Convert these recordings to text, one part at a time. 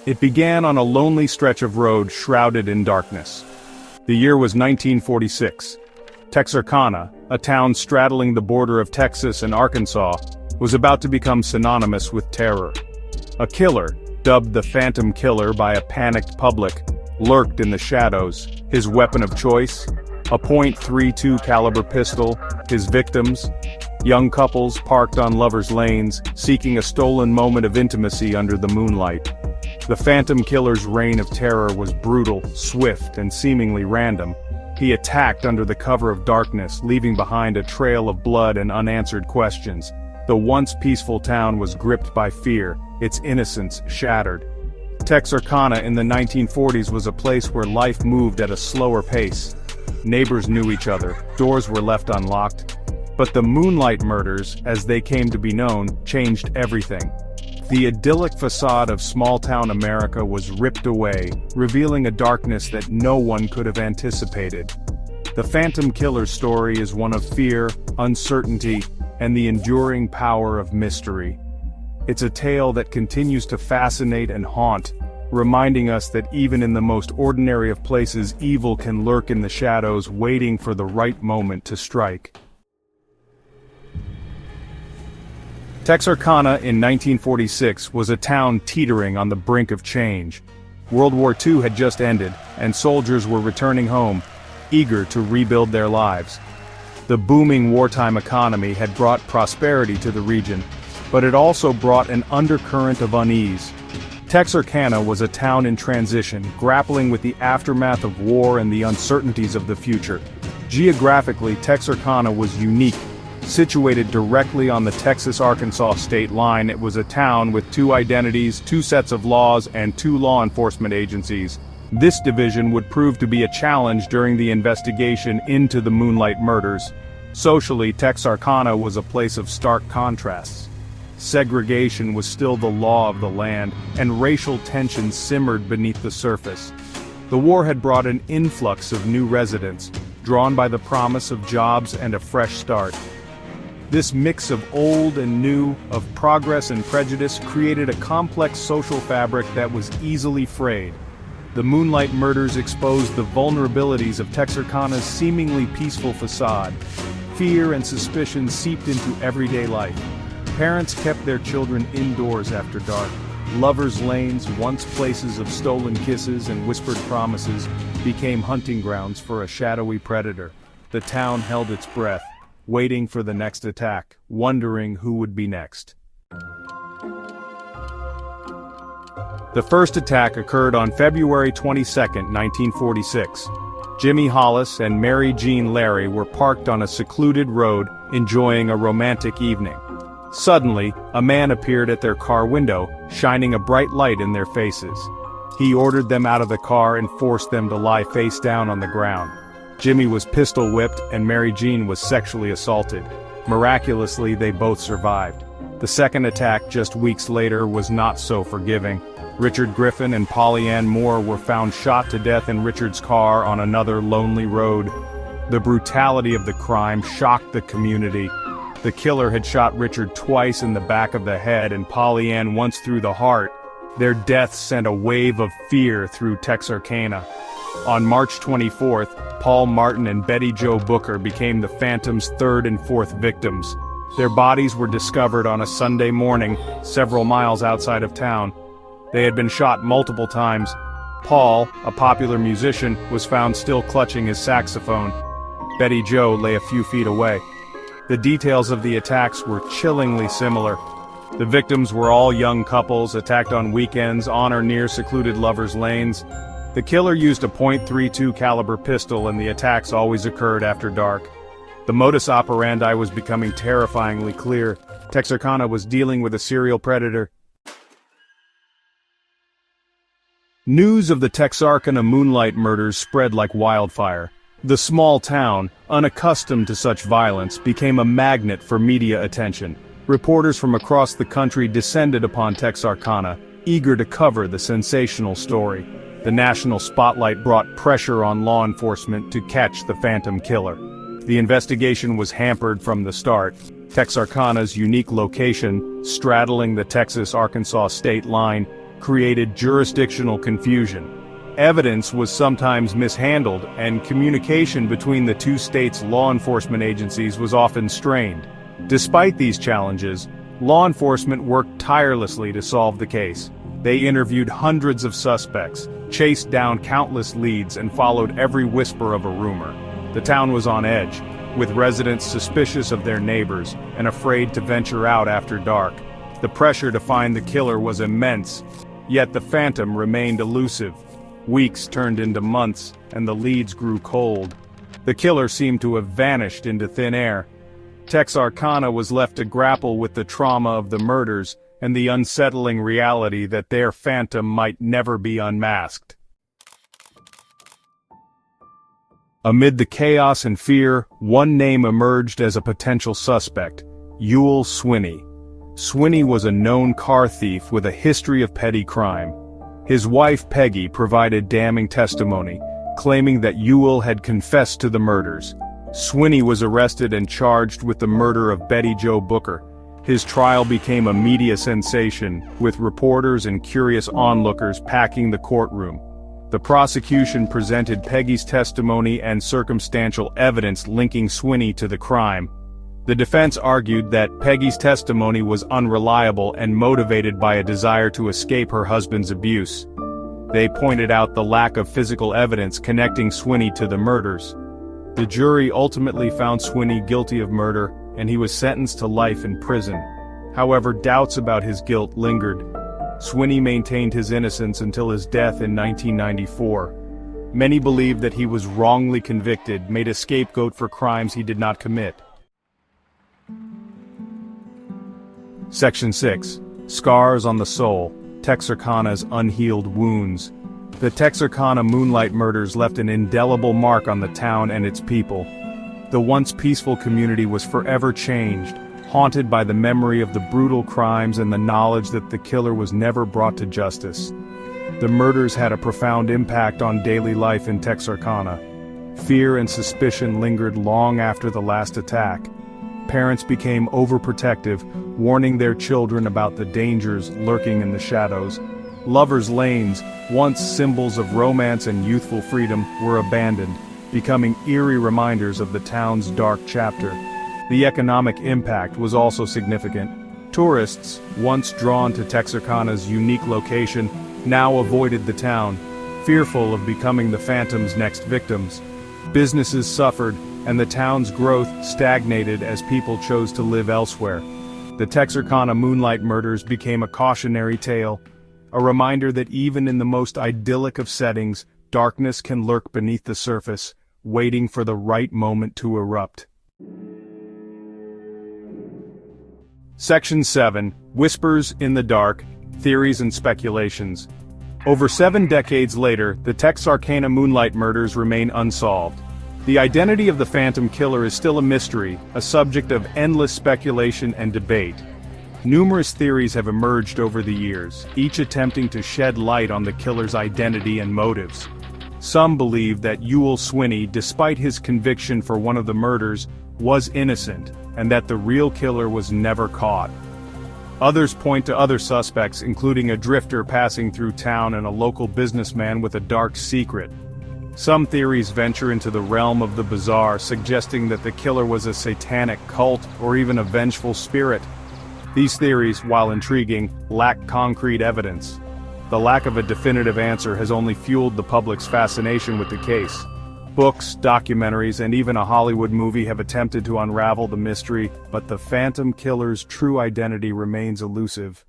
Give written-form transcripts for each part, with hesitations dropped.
It began on a lonely stretch of road shrouded in darkness. The year was 1946. Texarkana, a town straddling the border of Texas and Arkansas, was about to become synonymous with terror. A killer, dubbed the Phantom Killer by a panicked public, lurked in the shadows, his weapon of choice, a .32 caliber pistol, his victims, young couples parked on lovers' lanes, seeking a stolen moment of intimacy under the moonlight. The Phantom Killer's reign of terror was brutal, swift, and seemingly random. He attacked under the cover of darkness, leaving behind a trail of blood and unanswered questions. The once peaceful town was gripped by fear, its innocence shattered. Texarkana in the 1940s was a place where life moved at a slower pace. Neighbors knew each other, doors were left unlocked. But the Moonlight Murders, as they came to be known, changed everything. The idyllic facade of small-town America was ripped away, revealing a darkness that no one could have anticipated. The Phantom Killer's story is one of fear, uncertainty, and the enduring power of mystery. It's a tale that continues to fascinate and haunt, reminding us that even in the most ordinary of places, evil can lurk in the shadows, waiting for the right moment to strike. Texarkana in 1946 was a town teetering on the brink of change. World War II had just ended, and soldiers were returning home, eager to rebuild their lives. The booming wartime economy had brought prosperity to the region, but it also brought an undercurrent of unease. Texarkana was a town in transition, grappling with the aftermath of war and the uncertainties of the future. Geographically, Texarkana was unique. Situated directly on the Texas-Arkansas state line, it was a town with two identities, two sets of laws, and two law enforcement agencies. This division would prove to be a challenge during the investigation into the Moonlight Murders. Socially, Texarkana was a place of stark contrasts. Segregation was still the law of the land, and racial tensions simmered beneath the surface. The war had brought an influx of new residents, drawn by the promise of jobs and a fresh start. This mix of old and new, of progress and prejudice, created a complex social fabric that was easily frayed. The Moonlight Murders exposed the vulnerabilities of Texarkana's seemingly peaceful facade. Fear and suspicion seeped into everyday life. Parents kept their children indoors after dark. Lovers' lanes, once places of stolen kisses and whispered promises, became hunting grounds for a shadowy predator. The town held its breath, waiting for the next attack, wondering who would be next. The first attack occurred on February 22, 1946. Jimmy Hollis and Mary Jean Larry were parked on a secluded road, enjoying a romantic evening. Suddenly, a man appeared at their car window, shining a bright light in their faces. He ordered them out of the car and forced them to lie face down on the ground. Jimmy was pistol whipped and Mary Jean was sexually assaulted. Miraculously, they both survived. The second attack just weeks later was not so forgiving. Richard Griffin and Polly Ann Moore were found shot to death in Richard's car on another lonely road. The brutality of the crime shocked the community. The killer had shot Richard twice in the back of the head and Polly Ann once through the heart. Their deaths sent a wave of fear through Texarkana. On March 24th, Paul Martin and Betty Jo Booker became the Phantom's third and fourth victims. Their bodies were discovered on a Sunday morning, several miles outside of town. They had been shot multiple times. Paul, a popular musician, was found still clutching his saxophone. Betty Jo lay a few feet away. The details of the attacks were chillingly similar. The victims were all young couples, attacked on weekends on or near secluded lovers' lanes. The killer used a .32 caliber pistol and the attacks always occurred after dark. The modus operandi was becoming terrifyingly clear. Texarkana was dealing with a serial predator. News of the Texarkana Moonlight Murders spread like wildfire. The small town, unaccustomed to such violence, became a magnet for media attention. Reporters from across the country descended upon Texarkana, eager to cover the sensational story. The national spotlight brought pressure on law enforcement to catch the Phantom Killer. The investigation was hampered from the start. Texarkana's unique location, straddling the Texas-Arkansas state line, created jurisdictional confusion. Evidence was sometimes mishandled, and communication between the two states' law enforcement agencies was often strained. Despite these challenges, law enforcement worked tirelessly to solve the case. They interviewed hundreds of suspects, chased down countless leads, and followed every whisper of a rumor. The town was on edge, with residents suspicious of their neighbors and afraid to venture out after dark. The pressure to find the killer was immense, yet the phantom remained elusive. Weeks turned into months, and the leads grew cold. The killer seemed to have vanished into thin air. Texarkana was left to grapple with the trauma of the murders and the unsettling reality that their phantom might never be unmasked. Amid the chaos and fear, one name emerged as a potential suspect: Ewell Swinney. Swinney was a known car thief with a history of petty crime. His wife Peggy provided damning testimony, claiming that Ewell had confessed to the murders. Swinney was arrested and charged with the murder of Betty Jo Booker. His trial became a media sensation, with reporters and curious onlookers packing the courtroom. The prosecution presented Peggy's testimony and circumstantial evidence linking Swinney to the crime. The defense argued that Peggy's testimony was unreliable and motivated by a desire to escape her husband's abuse. They pointed out the lack of physical evidence connecting Swinney to the murders. The jury ultimately found Swinney guilty of murder, and he was sentenced to life in prison. However, doubts about his guilt lingered. Swinney maintained his innocence until his death in 1994. Many believed that he was wrongly convicted, made a scapegoat for crimes he did not commit. Section 6. Scars on the Soul, Texarkana's Unhealed Wounds. The Texarkana Moonlight Murders left an indelible mark on the town and its people. The once peaceful community was forever changed, haunted by the memory of the brutal crimes and the knowledge that the killer was never brought to justice. The murders had a profound impact on daily life in Texarkana. Fear and suspicion lingered long after the last attack. Parents became overprotective, warning their children about the dangers lurking in the shadows. Lovers' lanes, once symbols of romance and youthful freedom, were abandoned, becoming eerie reminders of the town's dark chapter. The economic impact was also significant. Tourists, once drawn to Texarkana's unique location, now avoided the town, fearful of becoming the phantom's next victims. Businesses suffered, and the town's growth stagnated as people chose to live elsewhere. The Texarkana Moonlight Murders became a cautionary tale, a reminder that even in the most idyllic of settings, darkness can lurk beneath the surface, waiting for the right moment to erupt. Section 7. Whispers in the Dark, Theories and Speculations. Over 7 decades later, the Texarkana Moonlight Murders remain unsolved. The identity of the Phantom Killer is still a mystery, a subject of endless speculation and debate. Numerous theories have emerged over the years, each attempting to shed light on the killer's identity and motives. Some believe that Ewell Swinney, despite his conviction for one of the murders, was innocent, and that the real killer was never caught. Others point to other suspects, including a drifter passing through town and a local businessman with a dark secret. Some theories venture into the realm of the bizarre, suggesting that the killer was a satanic cult or even a vengeful spirit. These theories, while intriguing, lack concrete evidence. The lack of a definitive answer has only fueled the public's fascination with the case. Books, documentaries, and even a Hollywood movie have attempted to unravel the mystery, but the Phantom Killer's true identity remains elusive.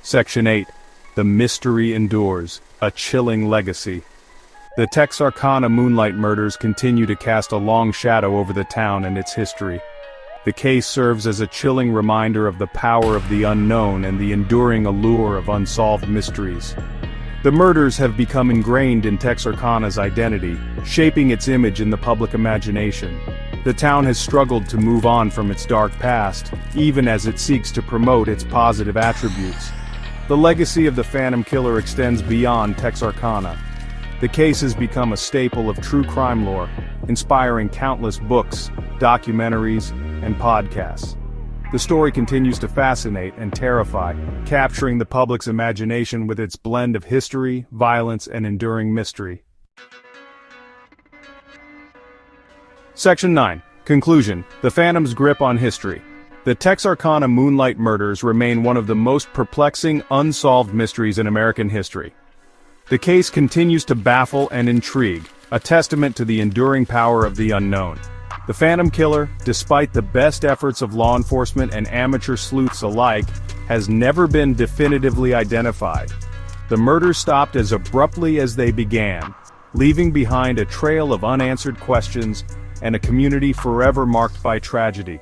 Section 8. The Mystery Endures, a Chilling Legacy. The Texarkana Moonlight Murders continue to cast a long shadow over the town and its history. The case serves as a chilling reminder of the power of the unknown and the enduring allure of unsolved mysteries. The murders have become ingrained in Texarkana's identity, shaping its image in the public imagination. The town has struggled to move on from its dark past, even as it seeks to promote its positive attributes. The legacy of the Phantom Killer extends beyond Texarkana. The case has become a staple of true crime lore, inspiring countless books, documentaries, and podcasts. The story continues to fascinate and terrify, capturing the public's imagination with its blend of history, violence, and enduring mystery. Section 9. Conclusion: The Phantom's Grip on History. The Texarkana Moonlight Murders remain one of the most perplexing, unsolved mysteries in American history. The case continues to baffle and intrigue, a testament to the enduring power of the unknown. The Phantom Killer, despite the best efforts of law enforcement and amateur sleuths alike, has never been definitively identified. The murders stopped as abruptly as they began, leaving behind a trail of unanswered questions and a community forever marked by tragedy.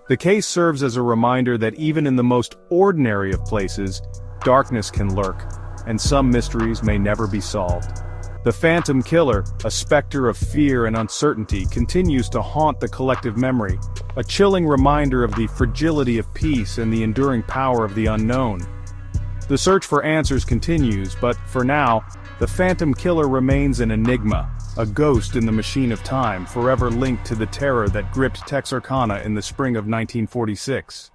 The case serves as a reminder that even in the most ordinary of places, darkness can lurk, and some mysteries may never be solved. The Phantom Killer, a specter of fear and uncertainty, continues to haunt the collective memory, a chilling reminder of the fragility of peace and the enduring power of the unknown. The search for answers continues, but for now, the Phantom Killer remains an enigma, a ghost in the machine of time, forever linked to the terror that gripped Texarkana in the spring of 1946.